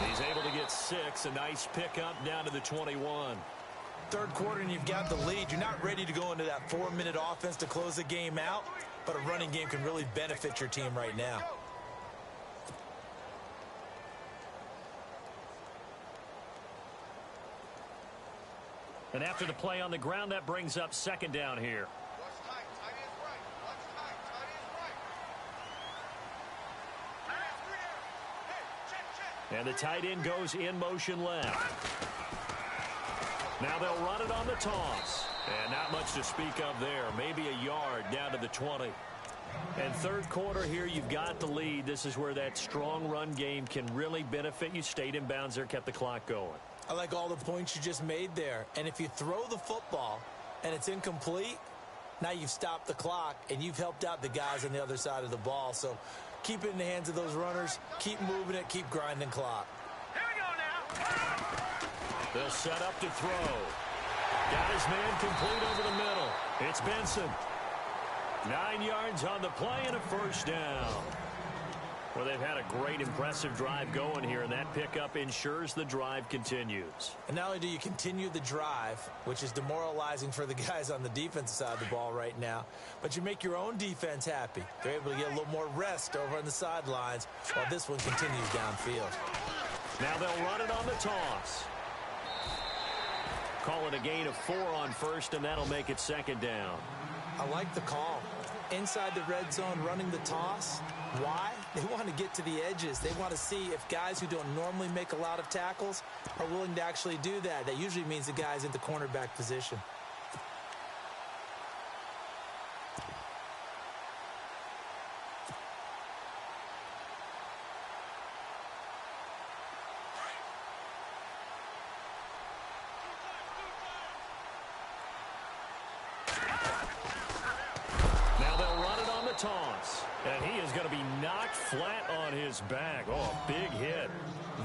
He's able to get 6. A nice pickup down to the 21. Third quarter and you've got the lead. You're not ready to go into that 4-minute offense to close the game out, but a running game can really benefit your team right now. And after the play on the ground, that brings up 2nd down here. And the tight end goes in motion left. Now they'll run it on the toss. And not much to speak of there. Maybe a yard down to the 20. And third quarter here, you've got the lead. This is where that strong run game can really benefit you. Stayed in bounds there, kept the clock going. I like all the points you just made there. And if you throw the football and it's incomplete, now you've stopped the clock and you've helped out the guys on the other side of the ball. So keep it in the hands of those runners. Keep moving it. Keep grinding clock. Here we go now. They'll set up to throw. Got his man complete over the middle. It's Benson. 9 yards on the play and a 1st down. Well, they've had a great, impressive drive going here, and that pickup ensures the drive continues. And not only do you continue the drive, which is demoralizing for the guys on the defensive side of the ball right now, but you make your own defense happy. They're able to get a little more rest over on the sidelines while this one continues downfield. Now they'll run it on the toss. Call it a gain of 4 on 1st, and that'll make it 2nd down. I like the call. Inside the red zone, running the toss. Why? They want to get to the edges. They want to see if guys who don't normally make a lot of tackles are willing to actually do that. That usually means the guy's in the cornerback position. toss. And he is going to be knocked flat on his back. Oh, big hit.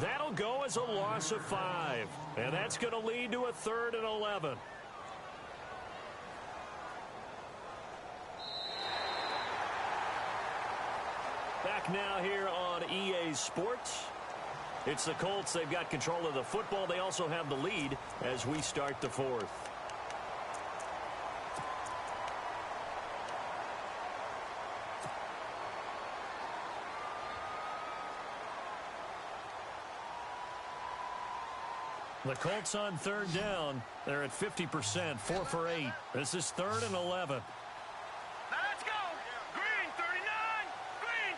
That'll go as a loss of 5. And that's going to lead to a 3rd and 11. Back now here on EA Sports. It's the Colts. They've got control of the football. They also have the lead as we start the 4th. The Colts on 3rd down. They're at 50%, 4 for 8. This is 3rd and 11. Now let's go. Green 39. Green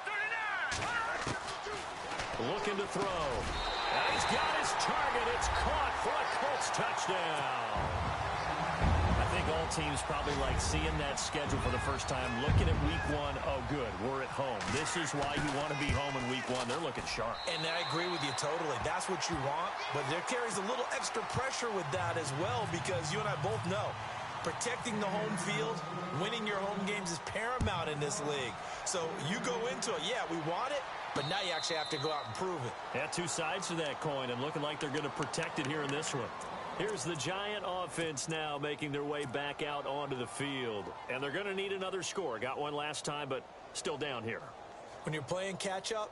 39. Looking to throw. And he's got his target. It's caught for a Colts touchdown. I think all teams probably like seeing that schedule for the first time, looking at week 1. Oh, good, we're at home. This is why you want to be home in week 1. They're looking sharp. And I agree with you totally. That's what you want, but there carries a little extra pressure with that as well, because you and I both know protecting the home field, winning your home games is paramount in this league. So you go into it, yeah, we want it, but now you actually have to go out and prove it. Yeah, 2 sides to that coin, and looking like they're going to protect it here in this one. Here's the Giant offense now making their way back out onto the field. And they're going to need another score. Got one last time, but still down here. When you're playing catch-up,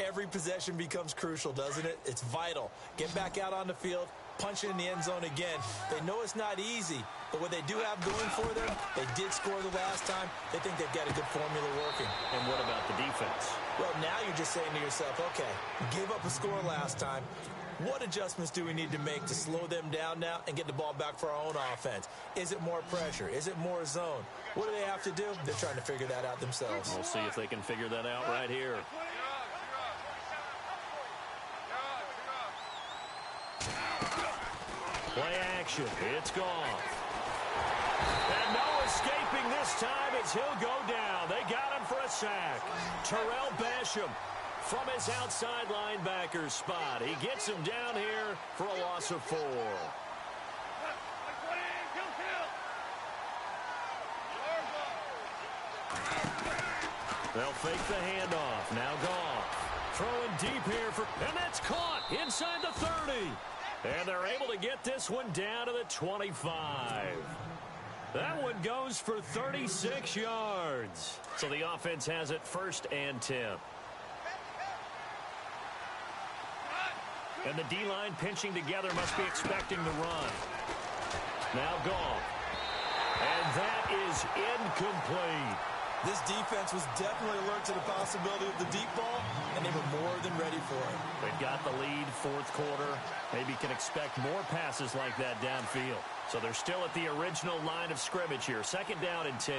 every possession becomes crucial, doesn't it? It's vital. Get back out on the field, punch it in the end zone again. They know it's not easy, but what they do have going for them, they did score the last time. They think they've got a good formula working. And what about the defense? Well, now you're just saying to yourself, okay, gave up a score last time. What adjustments do we need to make to slow them down now and get the ball back for our own offense? Is it more pressure? Is it more zone? What do they have to do? They're trying to figure that out themselves. We'll see if they can figure that out right here. Play action. It's gone. And no escaping this time as he'll go down. They got him for a sack. Terrell Basham from his outside linebacker spot. He gets him down here for a loss of 4. They'll fake the handoff. Now Goff throwing deep here for, and that's caught inside the 30. And they're able to get this one down to the 25. That one goes for 36 yards. So the offense has it 1st and 10. And the D-line pinching together must be expecting the run. Now Goff. And that is incomplete. This defense was definitely alert to the possibility of the deep ball, and they were more than ready for it. They've got the lead 4th quarter. Maybe can expect more passes like that downfield. So they're still at the original line of scrimmage here. 2nd down and 10.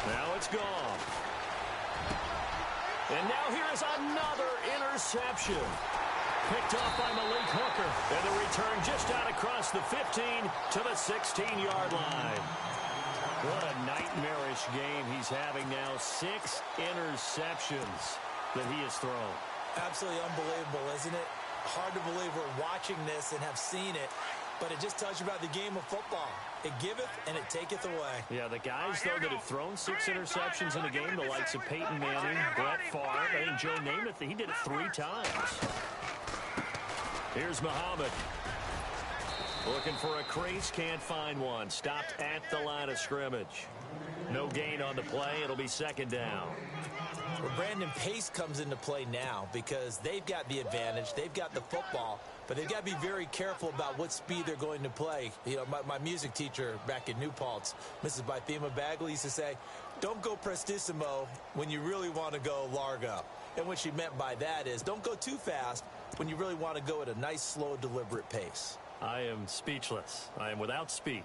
Now it's Goff. And now here is another interception. Picked off by Malik Hooker. And the return just out across the 15 to the 16-yard line. What a nightmarish game he's having now. 6 interceptions that he has thrown. Absolutely unbelievable, isn't it? Hard to believe we're watching this and have seen it. But it just tells you about the game of football. It giveth and it taketh away. Yeah, the guys, though, that have thrown 6 interceptions in a game, the likes of Peyton Manning, Brett Favre, I think Joe Namath, he did it 3 times. Here's Muhammad. Looking for a crease, can't find one. Stopped at the line of scrimmage. No gain on the play. It'll be 2nd down. Well, Brandon, pace comes into play now because they've got the advantage. They've got the football, but they've got to be very careful about what speed they're going to play. You know, my music teacher back in New Paltz, Mrs. Bythema Bagley, used to say, don't go prestissimo when you really want to go largo. And what she meant by that is don't go too fast when you really want to go at a nice, slow, deliberate pace. I am speechless. I am without speech.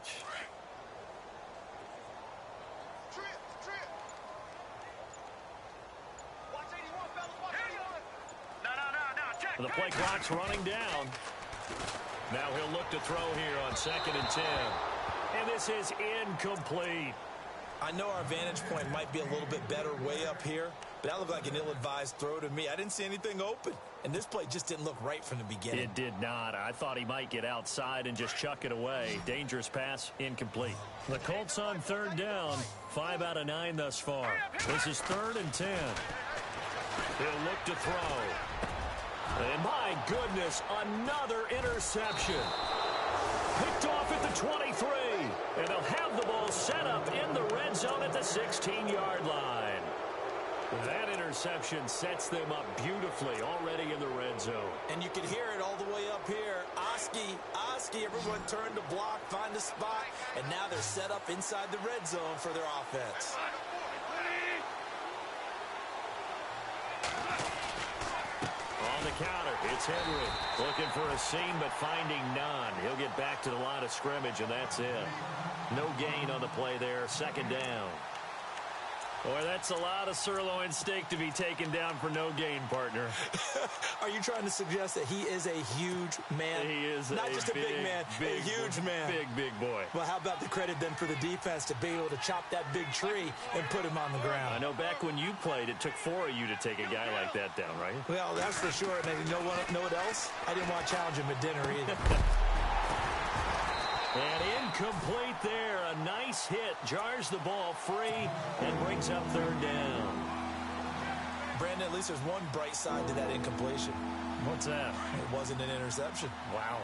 The play clock's running down. Now he'll look to throw here on 2nd and 10. And this is incomplete. I know our vantage point might be a little bit better way up here, but that looked like an ill-advised throw to me. I didn't see anything open. And this play just didn't look right from the beginning. It did not. I thought he might get outside and just chuck it away. Dangerous pass, incomplete. The Colts on third down, 5 out of 9 thus far. This is 3rd and 10. He'll look to throw. And my goodness, another interception. Picked off at the 23. And they'll have the ball set up in the red zone at the 16-yard line. That interception sets them up beautifully already in the red zone. And you can hear it all the way up here. Oski, everyone turned to block, find a spot, and now they're set up inside the red zone for their offense. On the counter, it's Henry. Looking for a seam, but finding none. He'll get back to the line of scrimmage, and that's it. No gain on the play there. 2nd down. Boy, that's a lot of sirloin steak to be taken down for no gain, partner. Are you trying to suggest that he is a huge man? He is not just a big man, a huge man. Big boy. Well, how about the credit then for the defense to be able to chop that big tree and put him on the ground? I know back when you played, it took 4 of you to take a guy like that down, right? Well, that's for sure. And you know what else? I didn't want to challenge him at dinner either. And incomplete there. A nice hit. Jars the ball free and brings up 3rd down. Brandon, at least there's one bright side to that incompletion. What's that? It wasn't an interception. Wow.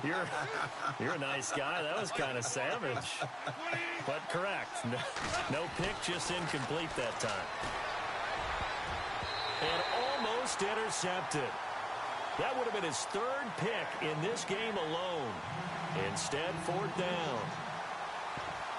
You're a nice guy. That was kind of savage. But correct. No pick, just incomplete that time. And almost intercepted. That would have been his 3rd pick in this game alone. Instead, 4th down.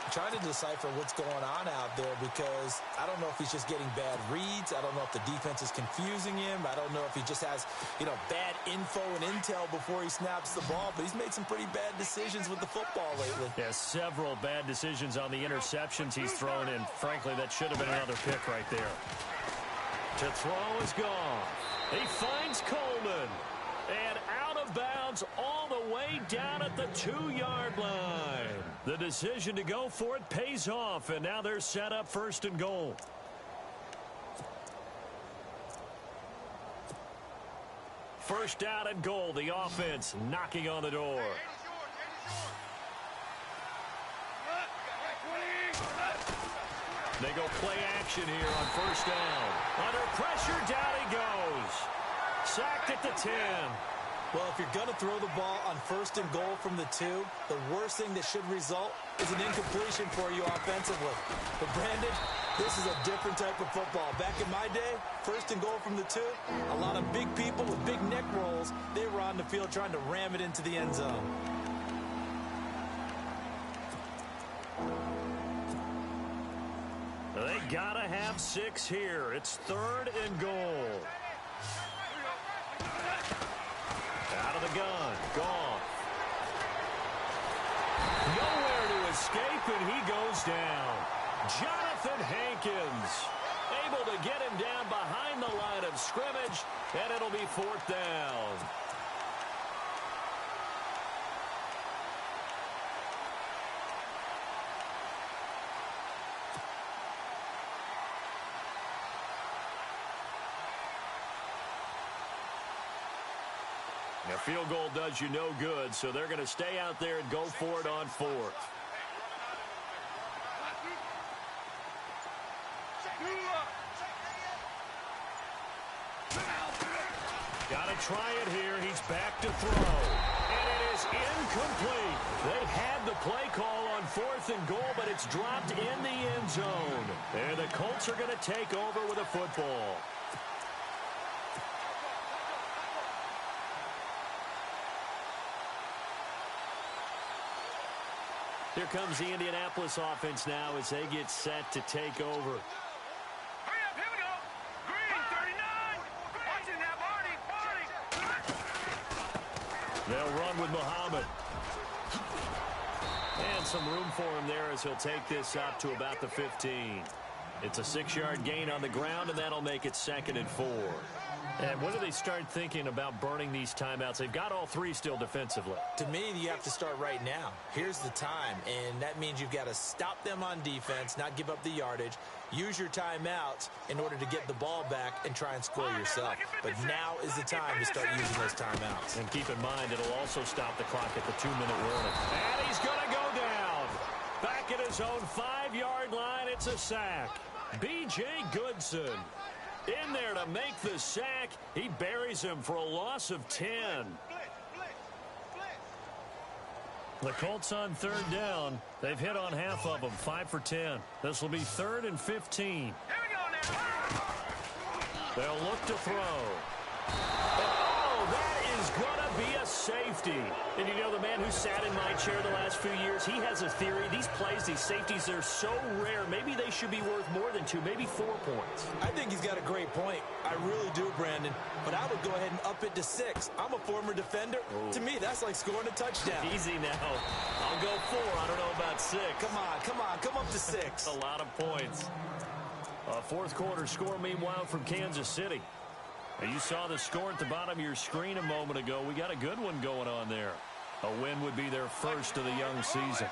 I'm trying to decipher what's going on out there because I don't know if he's just getting bad reads. I don't know if the defense is confusing him. I don't know if he just has, bad info and intel before he snaps the ball. But he's made some pretty bad decisions with the football lately. Yeah, several bad decisions on the interceptions he's thrown in. Frankly, that should have been another pick right there. To throw is gone. He finds Coleman. And out of bounds all the way down at the 2-yard line. The decision to go for it pays off, and now they're set up 1st and goal. First down and goal, the offense knocking on the door. They go play action here on 1st down. Under pressure, down he goes. Sacked at the 10. Well, if you're going to throw the ball on 1st and goal from the 2, the worst thing that should result is an incompletion for you offensively. But, Brandon, this is a different type of football. Back in my day, 1st and goal from the 2, a lot of big people with big neck rolls, they were on the field trying to ram it into the end zone. They gotta have 6 here. It's 3rd and goal. Out of the gun. Gone. Nowhere to escape, and he goes down. Jonathan Hankins able to get him down behind the line of scrimmage, and it'll be 4th down. A field goal does you no good, so they're going to stay out there and go for it on 4th. Got to try it here. He's back to throw. And it is incomplete. They had the play call on 4th and goal, but it's dropped in the end zone. And the Colts are going to take over with a football. Here comes the Indianapolis offense now as they get set to take over. Hurry up, here we go. Green, 39. Watching that, Marty. They'll run with Muhammad. And some room for him there as he'll take this up to about the 15. It's a 6-yard gain on the ground, and that'll make it 2nd and 4. And when do they start thinking about burning these timeouts? They've got all three still defensively. To me, you have to start right now. Here's the time, and that means you've got to stop them on defense, not give up the yardage, use your timeouts in order to get the ball back and try and score yourself. But now is the time to start using those timeouts. And keep in mind, it'll also stop the clock at the 2-minute warning. And he's going to go down. Back at his own 5-yard line, it's a sack. B.J. Goodson in there to make the sack. He buries him for a loss of 10. The Colts on 3rd down. They've hit on half of them, 5 for 10. This will be 3rd and 15. They'll look to throw. Oh, that is going to be a safety. And you know, the man who sat in my chair the last few years, he has a theory. These plays, these safeties, they're so rare. Maybe they should be worth more than 2, maybe 4 points. I think he's got a great point. I really do, Brandon. But I would go ahead and up it to 6. I'm a former defender. Oh. To me, that's like scoring a touchdown. Easy now. I'll go 4. I don't know about 6. Come up to 6. A lot of points. A fourth quarter score, meanwhile, from Kansas City. Now, you saw the score at the bottom of your screen a moment ago. We got a good one going on there. A win would be their first of the young season.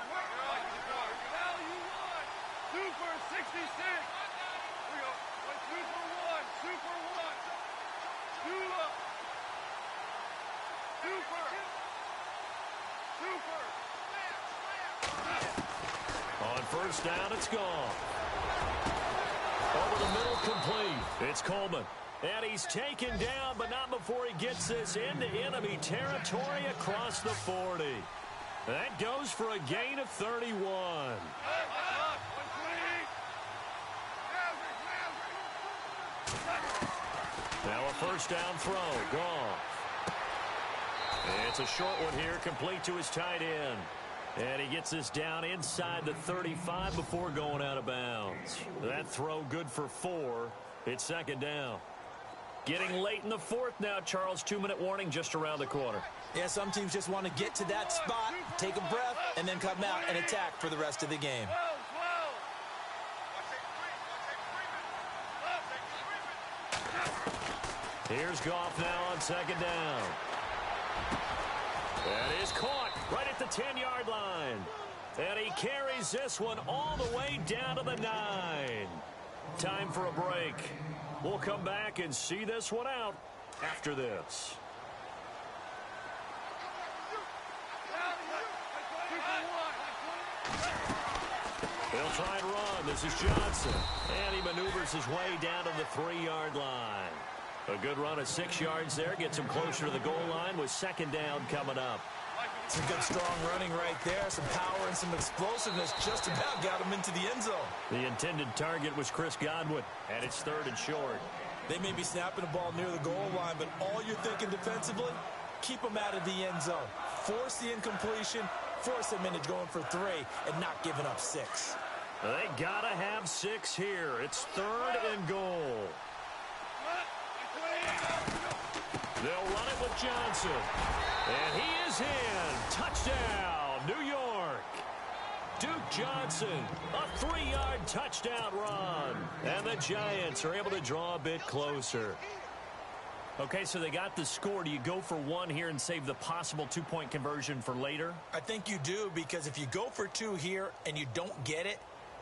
On first down, it's gone. Over the middle, complete. It's Coleman. And he's taken down, but not before he gets this into enemy territory across the 40. That goes for a gain of 31. Now a first down throw. Gone. It's a short one here, complete to his tight end. And he gets this down inside the 35 before going out of bounds. That throw good for 4. It's second down. Getting late in the fourth now, Charles. 2-minute warning just around the corner. Yeah, some teams just want to get to that spot, take a breath, and then come out and attack for the rest of the game. Here's Goff now on second down. That is caught right at the 10-yard line. And he carries this one all the way down to the 9. Time for a break. We'll come back and see this one out after this. He'll try and run. This is Johnson. And he maneuvers his way down to the 3-yard line. A good run of 6 yards there. Gets him closer to the goal line with second down coming up. Some good strong running right there. Some power and some explosiveness just about got him into the end zone. The intended target was Chris Godwin, and it's 3rd and short. They may be snapping the ball near the goal line, but all you're thinking defensively, keep them out of the end zone. Force the incompletion, force them into going for 3, and not giving up 6. They got to have 6 here. It's 3rd and goal. They'll run it with Johnson. And he is in. Touchdown, New York. Duke Johnson, a 3-yard touchdown run. And the Giants are able to draw a bit closer. Okay, so they got the score. Do you go for 1 here and save the possible 2-point conversion for later? I think you do, because if you go for 2 here and you don't get it,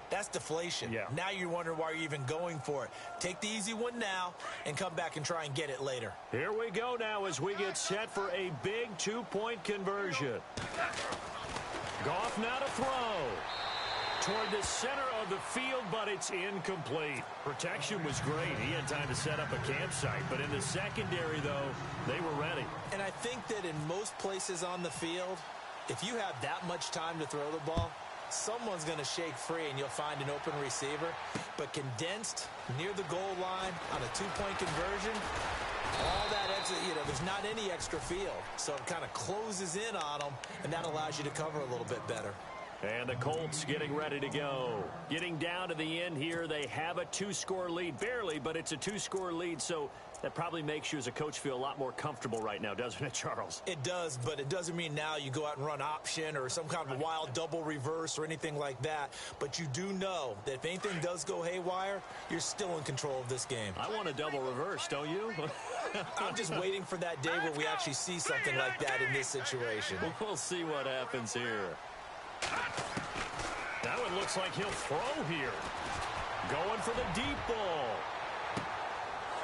that's deflation. Yeah. Now you wonder why you're even going for it. Take the easy one now and come back and try and get it later. Here we go now as we get set for a big 2-point conversion. Goff now to throw. Toward the center of the field, but it's incomplete. Protection was great. He had time to set up a campsite. But in the secondary, though, they were ready. And I think that in most places on the field, if you have that much time to throw the ball, someone's going to shake free and you'll find an open receiver. But condensed near the goal line on a 2-point conversion, all that extra, there's not any extra field. So it kind of closes in on them, and that allows you to cover a little bit better. And the Colts getting ready to go. Getting down to the end here, they have a 2-score lead. Barely, but it's a 2-score lead, so that probably makes you as a coach feel a lot more comfortable right now, doesn't it, Charles? It does, but it doesn't mean now you go out and run option or some kind of wild double reverse or anything like that. But you do know that if anything does go haywire, you're still in control of this game. I want a double reverse, don't you? I'm just waiting for that day where we actually see something like that in this situation. We'll see what happens here. That one looks like he'll throw here. Going for the deep ball.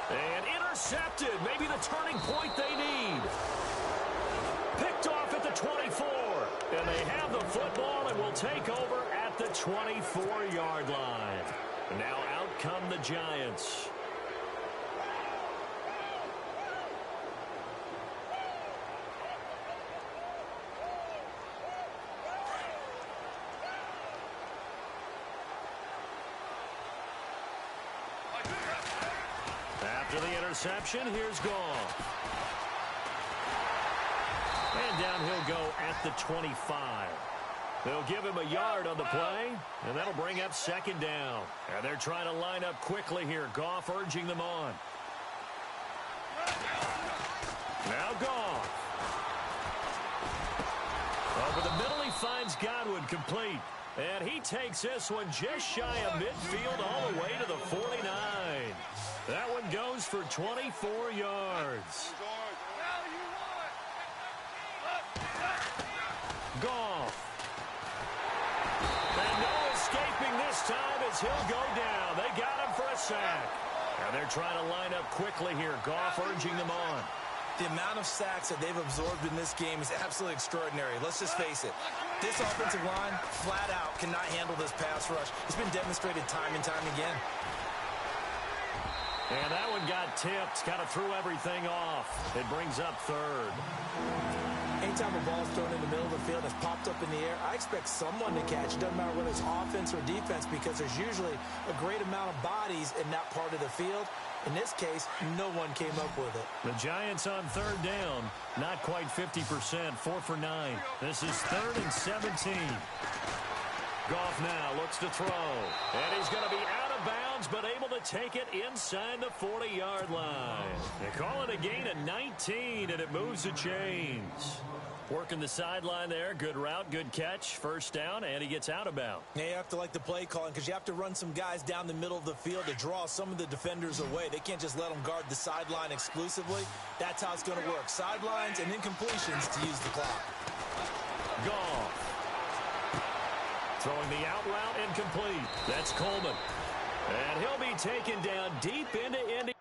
And intercepted. Maybe the turning point they need. Picked off at the 24. And they have the football and will take over at the 24-yard line. Now out come the Giants. After the interception, here's Goff. And down he'll go at the 25. They'll give him a yard on the play, and that'll bring up second down. And they're trying to line up quickly here. Goff urging them on. Now Goff. Over the middle, he finds Godwin complete. And he takes this one just shy of midfield all the way to the 49. That one goes for 24 yards. Goff. And no escaping this time as he'll go down. They got him for a sack. And they're trying to line up quickly here. Goff urging them on. The amount of sacks that they've absorbed in this game is absolutely extraordinary. Let's just face it. This offensive line, flat out, cannot handle this pass rush. It's been demonstrated time and time again. And that one got tipped. Kind of threw everything off. It brings up third. Anytime a ball's thrown in the middle of the field that's popped up in the air, I expect someone to catch. It doesn't matter whether it's offense or defense because there's usually a great amount of bodies in that part of the field. In this case, no one came up with it. The Giants on third down. Not quite 50%. 4 for 9. This is 3rd and 17. Goff now looks to throw. And he's going to be out of bounds, but able to take it inside the 40-yard line. They call it a gain of 19, and it moves the chains. Working the sideline there. Good route, good catch. First down, and he gets out of bounds. Yeah, you have to like the play calling because you have to run some guys down the middle of the field to draw some of the defenders away. They can't just let them guard the sideline exclusively. That's how it's going to work. Sidelines and incompletions to use the clock. Goff. Throwing the out route incomplete. That's Coleman. And he'll be taken down deep into Indy.